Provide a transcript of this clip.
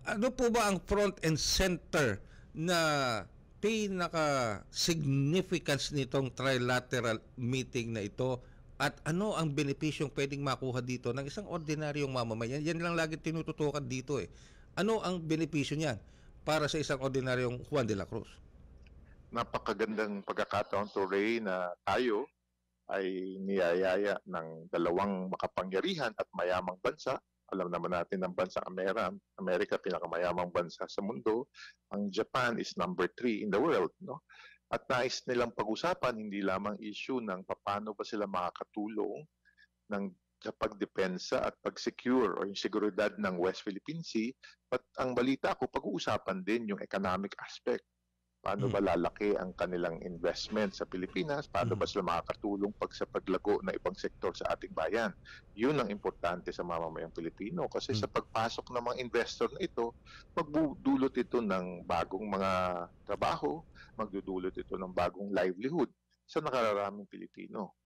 Ano po ba ang front and center na pinaka-significance nitong trilateral meeting na ito at ano ang benepisyong pwedeng makuha dito ng isang ordinaryong mamamayan? Yan lang lagi tinututukan dito eh. Ano ang benepisyo niyan para sa isang ordinaryong Juan de la Cruz? Napakagandang pagkakataon to Ray na tayo ay niyayaya ng dalawang makapangyarihan at mayamang bansa. Alam naman natin ang bansang Amerika, pinakamayamang bansa sa mundo. Ang Japan is number 3 in the world. No? At nais nilang pag-usapan hindi lamang issue ng paano ba sila makakatulong ng sa pagdepensa at pag-secure o yung seguridad ng West Philippine Sea, but ang balita ko, pag-uusapan din yung economic aspect. Paano ba lalaki ang kanilang investment sa Pilipinas? Paano ba sila makakatulong sa paglago na ibang sektor sa ating bayan? Yun ang importante sa mamamayang Pilipino. Kasi sa pagpasok ng mga investor na ito, magdudulot ito ng bagong mga trabaho, magdudulot ito ng bagong livelihood sa nakararaming Pilipino.